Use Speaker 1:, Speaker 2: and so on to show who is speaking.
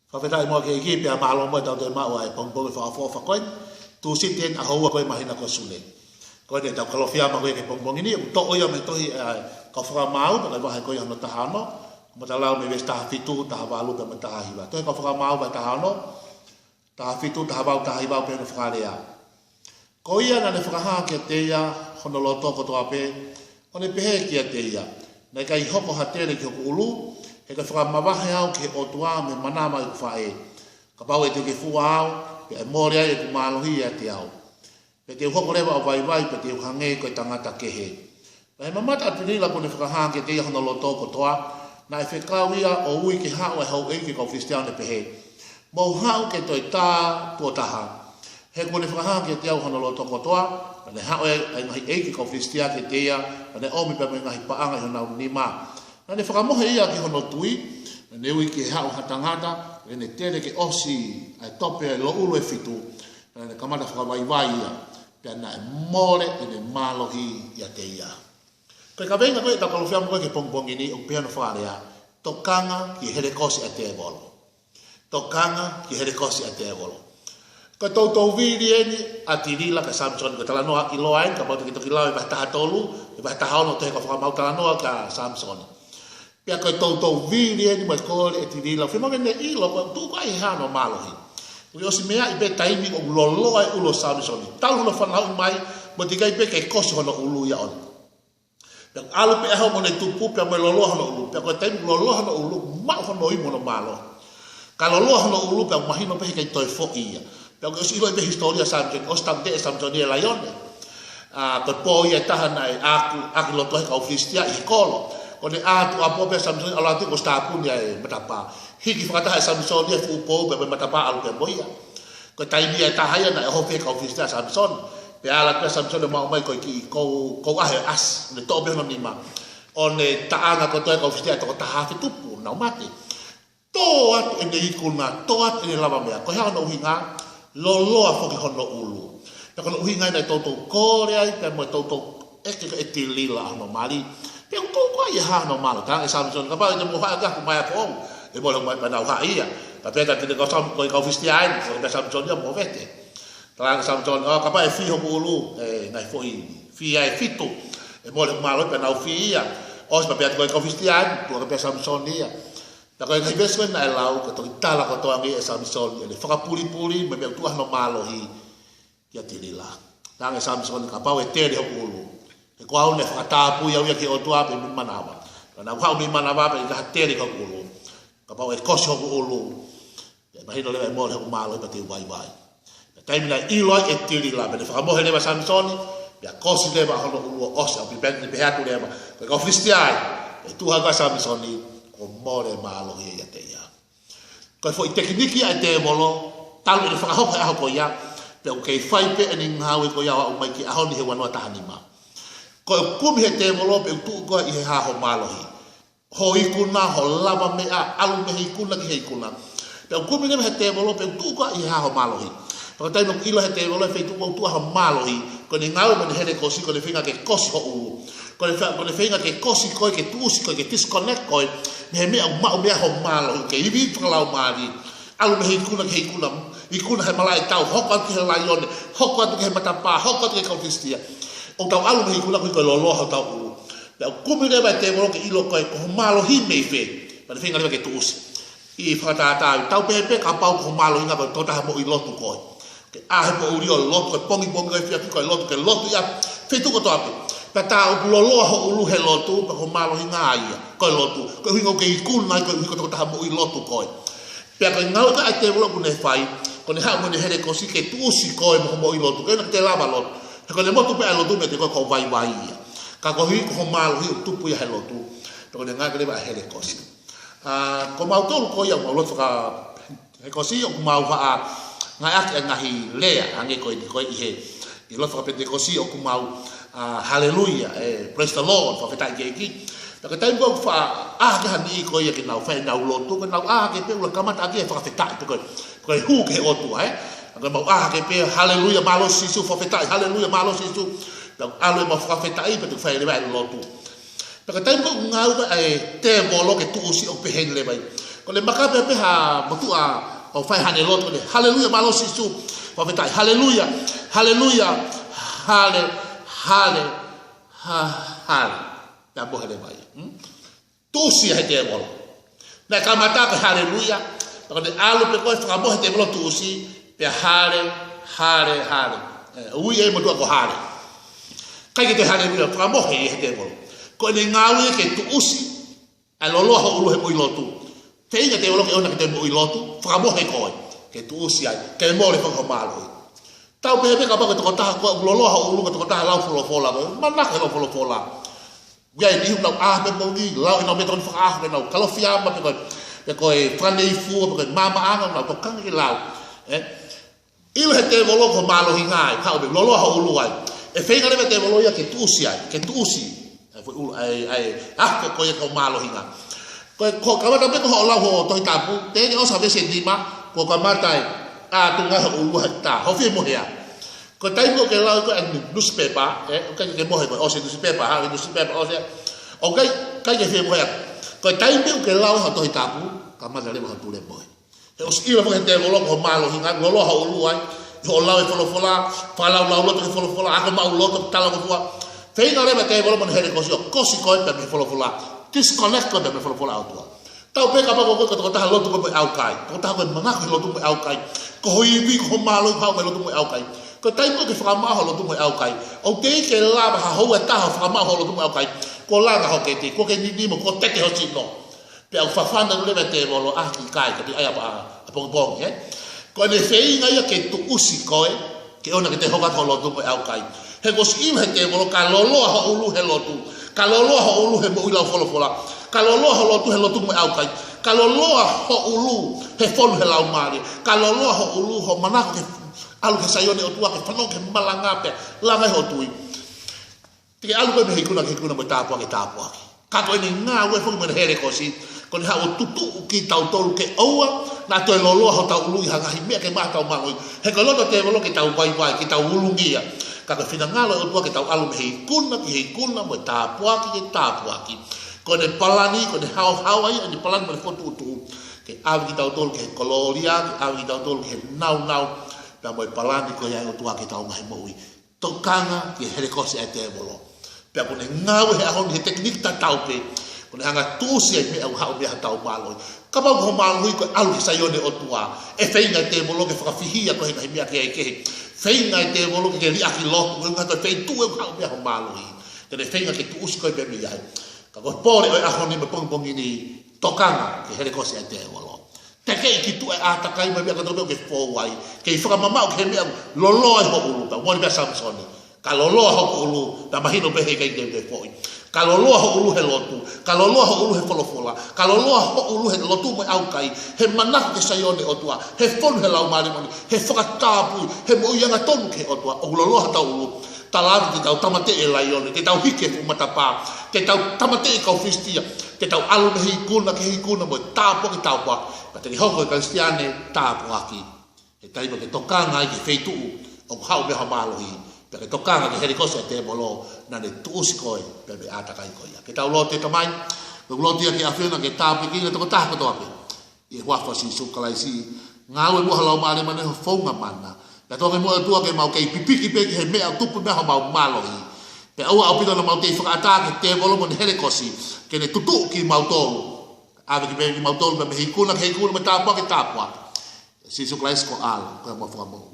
Speaker 1: Whawhetai mua ke iki pia malo mo tau te mau ai pongpong whaafofa koe. Tu siten a haua koe mahina ko sule. Koe ne tau kalofia ma koe ke pongpong ini. To oia me tohi ka whakamau, ka wahai koe hano tahano. Mata lau me wes taha fitu, taha walu pe me taha hiwa. Tohi ka whakamau pa tahano. Taha fitu, taha wau, taha hiwa pe no whakarea. Ko ia na ne whakaha kia te ia, hono loto ko toa pe. O ne pehe kia te ia. Nei kai hoko hatere ki hoko ulu. He ka whakamawahe au ke o tua me manama i whae. Ka pau e te ke fua au, pe e mōrea e ku mālohi e te au. Pe te hoko rewa o vai vai, pe te uhange koe tangata kehe. Pe he mamata ati nila kone whakaha ke te ia hono loto ko toa, na e whekau ia o ui ke hao e hau eiki kau whistiane pehe. Mau hao ke toi tā tua taha. He kone whakaha ke te au hono loto ko toa, pa ne hao e ngahi eiki kau whistia ke te ia, pa ne omi pa me ngahi paanga i hona unima. Na ne whakamohe ia ki hono tui, na ne ui ki hao hatangata, e ne tere ke osi, ai tope e lo ulu e fitu, na ne kamata whakawaiwai ia, pia na e more e ne mālohi ia te ia. Koe ka venga koe, ta kalofia mo koe ke pongpongi ni, o piano wharea, tokanga ki here kosi a te evolo. Tokanga ki here kosi a te evolo. Koe tau viri eni, a tirila ka Samson, koe talanoa ki loain, ka bauta ki toki lau e bahtaha tolu, e bahtaha ono te ka whakamau talanoa ka Samson. Pia koe tau viri eni mai kore e tirila. Whima kene ilo, koe tu kai hano malohi. Ui osi mea i pe taimi o loloa e ulo Samsoni. Tau hono whanau mai, mo tikai pe ke kosi hono ulu ia on. Pia alu pe ahau mo ne tupu, pia mai loloa hono ulu. Pia koe taimi loloa hono ulu, mau hono i mono malo. Ka loloa hono ulu, pia mahino pe kai toi fo ia. Pia koe osi ilo i pe historia Samsoni, os tamte e Samsoni e laione. Koe po ia tahana e aku loto he kau Christia i kolo. Kone atu apo pe Samson ala tu ko stapun ya matapa hiki fakata Samson dia fu po be matapa alu ke boya ko taimi ya tahaya na ho fe ka ofista Samson pe ala pe Samson ma mai ko ki ko ahe as ne to be no nima one taanga ko to ka ofista to ta ha tupu na mate to at ene ikuna to at ene lava mea ko ha no hinga lo fo ki hono ulu pe ko hinga na to ko re ai pe mo to ke etilila no mali Pia ko ia ha no malo ta e Samson ka pa e mo ha ka ku mai ko e mo mai pa na ha ia ka pe ka te ko sam ko ka fistiai ko ka Samson ia mo vete ta Samson ka pa e fi ho ulu e nai foi fi ai fitu e mo malo pa na fi ia os pa pe ko ka fistiai ko ka Samson ia ta ko ka beso na lau ko to tala ko to angi e Samson ia fa ka puri me pe tu no malo hi ia tirila ta e Samson ka pa e te ho ulu e ko au ne whakatapu iau ia ki o tua pe mi manawa. Kana whau mi manawa pe i ka tere ka ulu. Ka pau e kosi hoku ulu. E mahino lewa e mōre hoku mālo i pa te wai. Pe taimina iloi e tiri la. Pe ne whakamohe lewa Samsoni. Pe a kosi lewa hono ulu o osi. Au pi pēni pe hatu lewa. Pe ka Christiai. E tuha ka Samsoni. Ko mōre mālo i ia te ia. Ko e fo i tekiniki ai te molo. Talu i whakahoka aho ko ia. Pe o kei whai pe e ni ngāwe ko ia au mai ki ahoni he wanua tahanima. Ko kumi he te molo pe tu ko i he ha ho malohi ho ikuna ho lava me a alu me ikuna ki he ikuna pe kumi he te molo pe tu ko i ha ho malohi pe tai no ilo he te molo fe tu ko tu ha malohi ko ni ngau me he kosi ko le finga ke kosi ho u ko le finga ke kosi ko ke tu si ko ke disconnect ko me me ma me ho malohi ke ibi tlau mali alu me ikuna ke ikuna he malai tau hokka ki he laione hokka ki he matapa hokka ki ka Christia o tau alu mehi kula kui koe lolo hau tau ulu. Pea kumi rewa te moro ke ilo koe ko malo hi mei fe. Pane whenga rewa ke tuusi. I whakatātāwi. Tau pepe ka pau ko malo hinga koe totaha mo i lotu koe. Ke ahe po uri o lotu koe pongi koe whiaki koe lotu ke lotu ia. Whetu ko toape. Pea tā upu lolo ho ulu he lotu pa ko malo hinga aia. Koe lotu. Koe hinga ke ikuna koe hui ko totaha mo i lotu koe. Pea koe ngau ka ai te moro kune whai. Kone hao mone here kosi ke tuusi koe mo i lotu. Koe na te lava lotu. Ko le motu pe alo tu me te ko vai ia. Ka ko hi ko malo hi tupu ia helo tu. Ko le nga le ba hele kosi. Ko mau tolu ko ia mo lo ka he kosi o mau va nga ak nga hi le ange ko i he. I lo fa pe de kosi o mau hallelujah praise the Lord fa ta ge ki. Ta ka tai ko fa ga ni ko ia ki na fa na lo tu ko na ke pe u ka mata ge fa ta ko hu ke o tu Agora mau ke pe haleluya malo sisu fofetai haleluya malo sisu dan alo mau fofetai pe tu fai le vai lotu. Pero tai ko ngau te bolo ke tu usi o pe hen le vai. ko le makape pe ha motua o fai hane lot ko le haleluya malo sisu wa vetai haleluya haleluya hale hale hale na bo hele mai tu si ha te bolo na kamata pe haleluya ko le alu pe ko fa bo te bolo tu si pe hale hale hale ui e mo ko hale kai ke te haleluya fa bo he te bolo ko le ngawi ke tu usi alolo ho ulu he mo ilotu feinga te bolo ke ona ke te mo ilotu fa bo he ko ke tu usi ai ke mo le fa malo tau pe ka ba ko ta ko lolo ho ulu ko ta la folo fola mana ke lo folo fola ya ni no pe mo ni la no me ton fa pe no kalo fia ma pe ko e frane fu pe mama anga no to kan ki la il he te bolo ko malo hingai ka be lolo ho ulu ai e feinga le te bolo ya ke tu usi ai ke tu usi ai ko e ko malo hinga ko ka ba pe ko la ho to ta pu te o sa be se di ma ko ka matai tu nga ho ulu ta ho fi mo ya ko tai mo ke la ko an newspaper ka ke mo he ko o se newspaper ha newspaper o se o kai ke fi mo ya ko tai mo ke la ho to ta pu ka ma le mo tu le mo e o ski mo te bolo ko malo hinga lo ho ulu ai ho la e folo fola fala lo to folo fola a ko ma lo to tala ko tua feinga le te bolo mo hele ko si ko pe folo fola disconnect ko pe folo fola auto tau pe ka ba ko to ta lo to ko au kai ko ta ko ma ko lo to au kai ko hoi wi ko malo ha lo to au kai ko tai mo ke fra ma ho lo to au kai o te ke la ba ho ta ho fra ma ho lo to au kai ko la ga ho ke ti ko ke ni mo ko te ke ho si no pe au fa fa na le te bolo a ki kai ke ai ba po bong ko ne feinga ya ke tu usi ko ke ona ke te ho ka lo to au kai he ko si me te bolo ka lo ho ulu he lo tu ka lo ho ulu he mo ila folo fola ka lo ho lo tu he lo tu mo au kai ka lo ho ulu he folo he la mari ka lo ho ulu ho mana ke alu ke sayone o tua ke fano ke malanga pe langa ho tui ti alu ko me kuna mo ta po ke ka ko ni nga we fo me here ko si ko ha o tutu ki tau tolu ke oa na to lo ho tau ulu ha hi me ke ma tau ma he ko lo te lo ke tau vai ki tau ulungia ka ka fina ngalo o tua ke tau alu me kuna mo ta po ki ko ne palani ko ne hau ai ni palani mo fo tu ke alu ki tau tolu ke koloria alu ki tau tolu ke nau ta mo palani ko ya o tua ke tau mai mo to kanga ki hele ko se te bolo pe ko ne ngau he ahon he teknik ta tau pe ko ne anga tu si me au hau me tau malo ka ba ko malo ko alu ki sayone o tua e feinga te bolo ke fa fihia ko he me ke feinga te bolo ke ri aki lo ko ngato fe tu e hau me malo te feinga ke tu usko pe mi ai ka ko pole o ahon ni me pong ni tokanga ke hele ko se te bolo te ke ki tu e ata kai me ko to ke fo wai ke fa mama ke me lo ho ulu ta mo be Samson ka lo ho ulu ta mahino be ke ke fo ka lo ho ulu he lotu ka lo ho ulu he folofola ka lo ho ulu he lotu mo au kai he mana ke sayone o tua he fon he lau mari moni he fa tapu he mo yanga tonu ke o tua o lo ta ulu talaru te tau tamate e laione te tau hike fu matapa te tau tamate e kau fistia te tau alu me hikuna mo tapo ki tau pa te ni hoko e kristiane tapo aki e taiba ke tokanga i ke feitu o hau me hamalo hi pe ke tokanga ke herikosa te bolo na ne tuusi koe pe me ataka i koia ke tau lote tamai ke lote ki afena ke tapo ki toko taha koto ape i huafa si sukalai si ngawe mua halau maale mane ho fonga mana na toke mo tua ke mau ke pipiki pe he me tupu me mau malo hi pe au au pito na mau te whakaata ke te bolo mo hele kosi ke ne tutu ki mau tolu ave ki me mau tolu me hikuna me tapua si suklais ko al ko mo fa mo